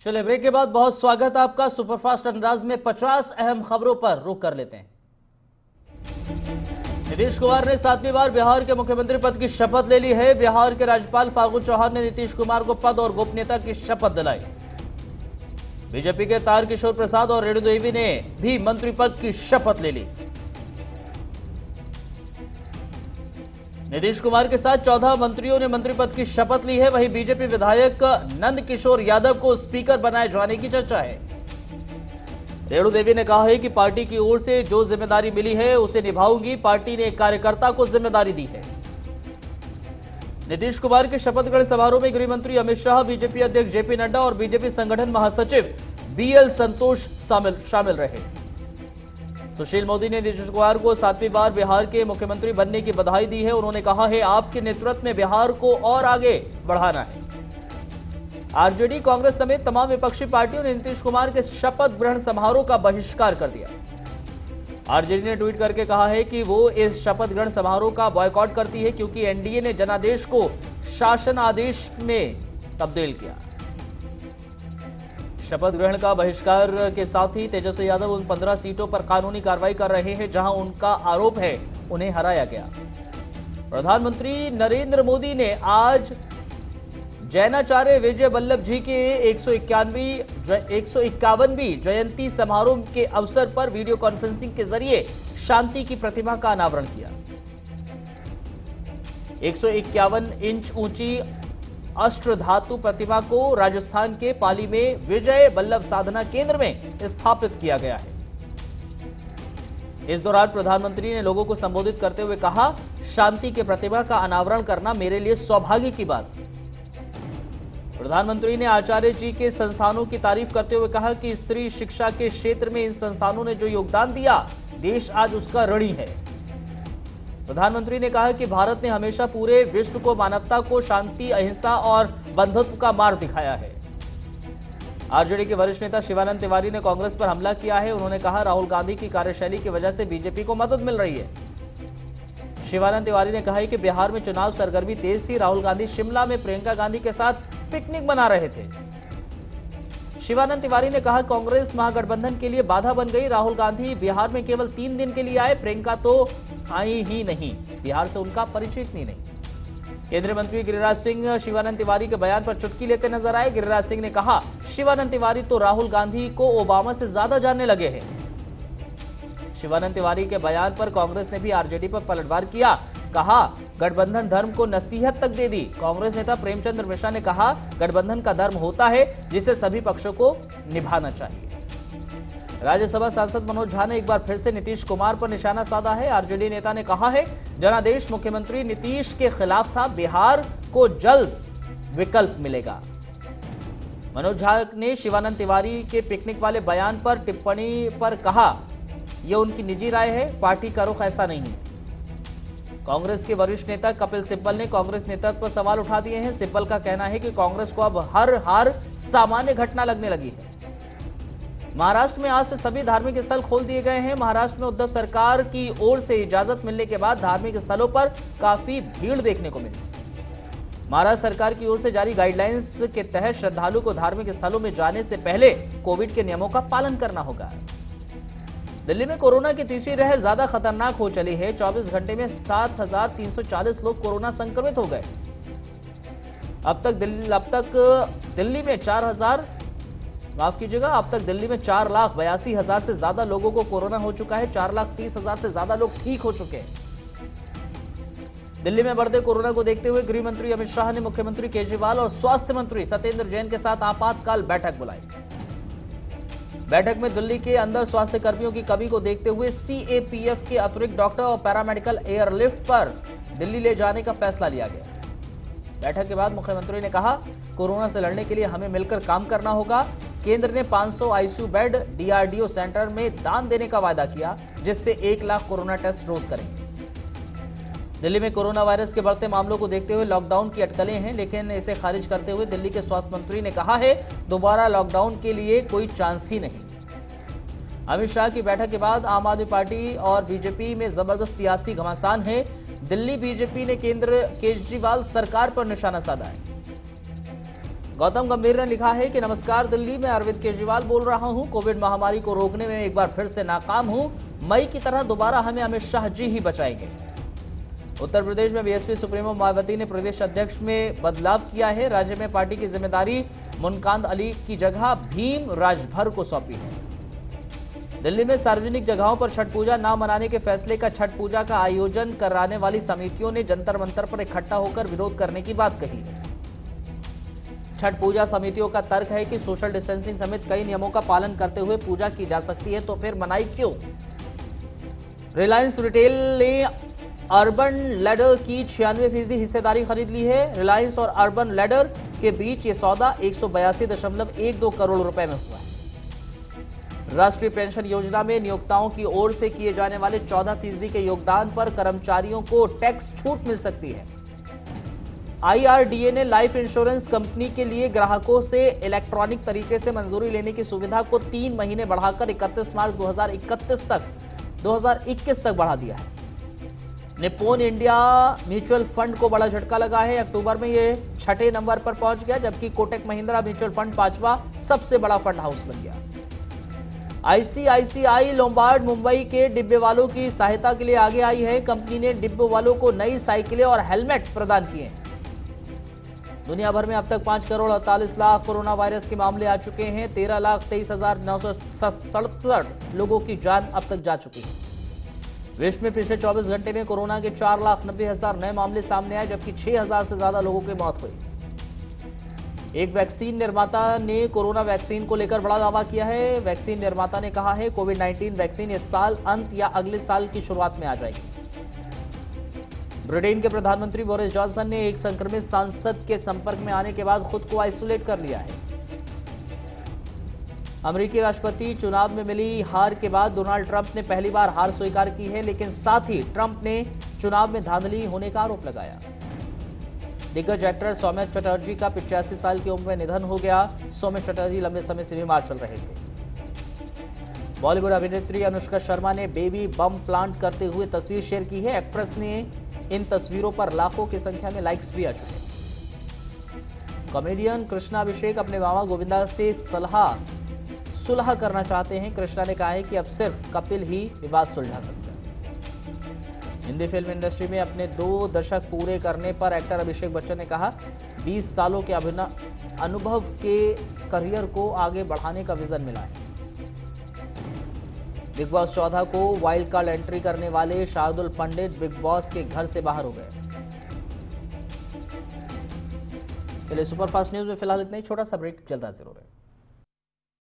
चलिए ब्रेक के बाद बहुत स्वागत है आपका। सुपरफास्ट अंदाज में 50 अहम खबरों पर रुक कर लेते हैं। नीतीश कुमार ने 7वीं बार बिहार के मुख्यमंत्री पद की शपथ ले ली है। बिहार के राज्यपाल फागू चौहान ने नीतीश कुमार को पद और गोपनीयता की शपथ दिलाई। बीजेपी के तारकिशोर प्रसाद और रेणु देवी ने भी मंत्री पद की शपथ ले ली। नीतीश कुमार के साथ 14 मंत्रियों ने मंत्री पद की शपथ ली है। वहीं बीजेपी विधायक नंद किशोर यादव को स्पीकर बनाए जाने की चर्चा है। रेणु देवी ने कहा है कि पार्टी की ओर से जो जिम्मेदारी मिली है उसे निभाऊंगी। पार्टी ने एक कार्यकर्ता को जिम्मेदारी दी है। नीतीश कुमार के शपथ ग्रहण समारोह में गृह मंत्री अमित शाह, बीजेपी अध्यक्ष जेपी नड्डा और बीजेपी संगठन महासचिव बीएल संतोष शामिल रहे। सुशील मोदी ने नीतीश कुमार को 7वीं बार बिहार के मुख्यमंत्री बनने की बधाई दी है। उन्होंने कहा है, आपके नेतृत्व में बिहार को और आगे बढ़ाना है। आरजेडी, कांग्रेस समेत तमाम विपक्षी पार्टियों ने नीतीश कुमार के शपथ ग्रहण समारोह का बहिष्कार कर दिया। आरजेडी ने ट्वीट करके कहा है कि वो इस शपथ ग्रहण समारोह का बॉयकॉट करती है क्योंकि एनडीए ने जनादेश को शासन आदेश में तब्दील किया। शपथ ग्रहण का बहिष्कार के साथ ही तेजस्वी यादव उन 15 सीटों पर कानूनी कार्रवाई कर रहे हैं जहां उनका आरोप है उन्हें हराया गया। प्रधानमंत्री नरेंद्र मोदी ने आज जैनाचार्य विजय वल्लभ जी के 151वीं जयंती समारोह के अवसर पर वीडियो कॉन्फ्रेंसिंग के जरिए शांति की प्रतिमा का अनावरण किया। 151 इंच ऊंची अष्टधातु प्रतिमा को राजस्थान के पाली में विजय वल्लभ साधना केंद्र में स्थापित किया गया है। इस दौरान प्रधानमंत्री ने लोगों को संबोधित करते हुए कहा, शांति के प्रतिमा का अनावरण करना मेरे लिए सौभाग्य की बात है। प्रधानमंत्री ने आचार्य जी के संस्थानों की तारीफ करते हुए कहा कि स्त्री शिक्षा के क्षेत्र में इन संस्थानों ने जो योगदान दिया, देश आज उसका ऋणी है। प्रधानमंत्री ने कहा कि भारत ने हमेशा पूरे विश्व को मानवता को शांति, अहिंसा और बंधुत्व का मार्ग दिखाया है। आरजेडी के वरिष्ठ नेता शिवानंद तिवारी ने कांग्रेस पर हमला किया है। उन्होंने कहा, राहुल गांधी की कार्यशैली की वजह से बीजेपी को मदद मिल रही है। शिवानंद तिवारी ने कहा है कि बिहार में चुनाव सरगर्मी तेज थी। राहुल गांधी शिमला में प्रियंका गांधी के साथ पिकनिक मना रहे थे। शिवानंद तिवारी ने कहा, कांग्रेस महागठबंधन के लिए बाधा बन गई। राहुल गांधी बिहार में केवल 3 दिन के लिए आए, प्रियंका तो आई ही नहीं। बिहार से उनका परिचय ही नहीं। केंद्रीय मंत्री गिरिराज सिंह शिवानंद तिवारी के बयान पर चुटकी लेते नजर आए। गिरिराज सिंह ने कहा, शिवानंद तिवारी तो राहुल गांधी को ओबामा से ज्यादा जानने लगे हैं। शिवानंद तिवारी के बयान पर कांग्रेस ने भी आरजेडी पर पलटवार किया। कहा, गठबंधन धर्म को नसीहत तक दे दी। कांग्रेस नेता प्रेमचंद्र मिश्रा ने कहा, गठबंधन का धर्म होता है जिसे सभी पक्षों को निभाना चाहिए। राज्यसभा सांसद मनोज झा ने एक बार फिर से नीतीश कुमार पर निशाना साधा है। आरजेडी नेता ने कहा है, जनादेश मुख्यमंत्री नीतीश के खिलाफ था, बिहार को जल्द विकल्प मिलेगा। मनोज झा ने शिवानंद तिवारी के पिकनिक वाले बयान पर टिप्पणी पर कहा, यह उनकी निजी राय है, पार्टी का रुख ऐसा नहीं है। कांग्रेस के वरिष्ठ नेता कपिल सिब्बल ने कांग्रेस नेतृत्व पर सवाल उठा दिए हैं। सिब्बल का कहना है कि कांग्रेस को अब हर हार सामान्य घटना लगने लगी है। महाराष्ट्र में आज से सभी धार्मिक स्थल खोल दिए गए हैं। महाराष्ट्र में उद्धव सरकार की ओर से इजाजत मिलने के बाद धार्मिक स्थलों पर काफी भीड़ देखने को मिली। महाराष्ट्र सरकार की ओर से जारी गाइडलाइंस के तहत श्रद्धालु को धार्मिक स्थलों में जाने से पहले कोविड के नियमों का पालन करना होगा। दिल्ली में कोरोना की तीसरी लहर ज्यादा खतरनाक हो चली है। 24 घंटे में 7,340 लोग कोरोना संक्रमित हो गए। अब तक दिल्ली में 4,82,000 से ज्यादा लोगों को कोरोना हो चुका है। 4,30,000 से ज्यादा लोग ठीक हो चुके हैं। दिल्ली में बढ़ते कोरोना को देखते हुए गृह मंत्री अमित शाह ने मुख्यमंत्री केजरीवाल और स्वास्थ्य मंत्री सत्येंद्र जैन के साथ आपातकाल बैठक बुलाई। बैठक में दिल्ली के अंदर स्वास्थ्य कर्मियों की कमी को देखते हुए सीएपीएफ के अतिरिक्त डॉक्टर और पैरामेडिकल एयरलिफ्ट पर दिल्ली ले जाने का फैसला लिया गया। बैठक के बाद मुख्यमंत्री ने कहा, कोरोना से लड़ने के लिए हमें मिलकर काम करना होगा। केंद्र ने 500 आईसीयू बेड डीआरडीओ सेंटर में दान देने का वादा किया, जिससे 1 लाख कोरोना टेस्ट रोज करेंगे। दिल्ली में कोरोना वायरस के बढ़ते मामलों को देखते हुए लॉकडाउन की अटकलें हैं, लेकिन इसे खारिज करते हुए दिल्ली के स्वास्थ्य मंत्री ने कहा है, दोबारा लॉकडाउन के लिए कोई चांस ही नहीं। अमित शाह की बैठक के बाद आम आदमी पार्टी और बीजेपी में जबरदस्त सियासी घमासान है। दिल्ली बीजेपी ने केंद्रीय केजरीवाल सरकार पर निशाना साधा है। गौतम गंभीर ने लिखा है कि नमस्कार दिल्ली में अरविंद केजरीवाल बोल रहा हूं। कोविड महामारी को रोकने में एक बार फिर से नाकाम हूं। मई की तरह दोबारा हमें अमित शाह जी ही बचाएंगे। उत्तर प्रदेश में बीएसपी सुप्रीमो मायावती ने प्रदेश अध्यक्ष में बदलाव किया है। राज्य में पार्टी की जिम्मेदारी मुनकांद अली की जगह भीम राजभर को सौंपी है। दिल्ली में सार्वजनिक जगहों पर छठ पूजा न मनाने के फैसले का छठ पूजा का आयोजन कराने वाली समितियों ने जंतर मंतर पर इकट्ठा होकर विरोध करने की बात कही है। छठ पूजा समितियों का तर्क है कि सोशल डिस्टेंसिंग समेत कई नियमों का पालन करते हुए पूजा की जा सकती है, तो फिर मनाई क्यों। रिलायंस रिटेल ने अर्बन लैडर की 96% हिस्सेदारी खरीद ली है। रिलायंस और अर्बन लैडर के बीच ये सौदा 182.12 करोड़ रुपए में हुआ है। राष्ट्रीय पेंशन योजना में नियोक्ताओं की ओर से किए जाने वाले 14% के योगदान पर कर्मचारियों को टैक्स छूट मिल सकती है। आईआरडीए ने लाइफ इंश्योरेंस कंपनी के लिए ग्राहकों से इलेक्ट्रॉनिक तरीके से मंजूरी लेने की सुविधा को 3 महीने बढ़ाकर 31 मार्च 2021 तक बढ़ा दिया है। निप्पॉन इंडिया म्यूचुअल फंड को बड़ा झटका लगा है। अक्टूबर में यह 6ठे नंबर पर पहुंच गया, जबकि कोटक महिंद्रा म्यूचुअल फंड 5वां सबसे बड़ा फंड हाउस बन गया। आईसीआईसीआई लोम्बार्ड मुंबई के डिब्बे वालों की सहायता के लिए आगे आई है। कंपनी ने डिब्बे वालों को नई साइकिलें और हेलमेट प्रदान किए। दुनिया भर में अब तक 5 करोड़ 48 लाख कोरोना वायरस के मामले आ चुके हैं। 13,23,967 लोगों की जान अब तक जा चुकी है। विश्व में पिछले 24 घंटे में कोरोना के 4,90,000 नए मामले सामने आए, जबकि 6,000 से ज्यादा लोगों की मौत हुई। एक वैक्सीन निर्माता ने कोरोना वैक्सीन को लेकर बड़ा दावा किया है। वैक्सीन निर्माता ने कहा है कोविड-19 वैक्सीन इस साल अंत या अगले साल की शुरुआत में आ जाएगी। ब्रिटेन के प्रधानमंत्री बोरिस जॉनसन ने एक संक्रमित सांसद के संपर्क में आने के बाद खुद को आइसोलेट कर लिया है। अमेरिकी राष्ट्रपति चुनाव में मिली हार के बाद डोनाल्ड ट्रंप ने पहली बार हार स्वीकार की है, लेकिन साथ ही ट्रंप ने चुनाव में धांधली होने का आरोप लगाया। दिग्गज एक्टर सौम्या चटर्जी का 85 साल की उम्र में निधन हो गया। सौम्या चटर्जी लंबे समय से बीमार चल रहे थे। बॉलीवुड अभिनेत्री अनुष्का शर्मा ने बेबी बम प्लांट करते हुए तस्वीर शेयर की है। एक्ट्रेस ने इन तस्वीरों पर लाखों की संख्या में लाइक्स भी आ चुके। कॉमेडियन कृष्णा अभिषेक अपने मामा गोविंदा से सुलह करना चाहते हैं। कृष्णा ने कहा है कि अब सिर्फ कपिल ही विवाद सुलझा सकता है। हिंदी फिल्म इंडस्ट्री में अपने 2 दशक पूरे करने पर एक्टर अभिषेक बच्चन ने कहा 20 सालों के अनुभव के करियर को आगे बढ़ाने का विजन मिला है। बिग बॉस 14 को वाइल्ड कार्ड एंट्री करने वाले शार्दुल पंडित बिग बॉस के घर से बाहर हो गए। चलिए सुपरफास्ट न्यूज में फिलहाल इतना ही। छोटा सा ब्रेक, जल्द हाजिर हो रहे हैं।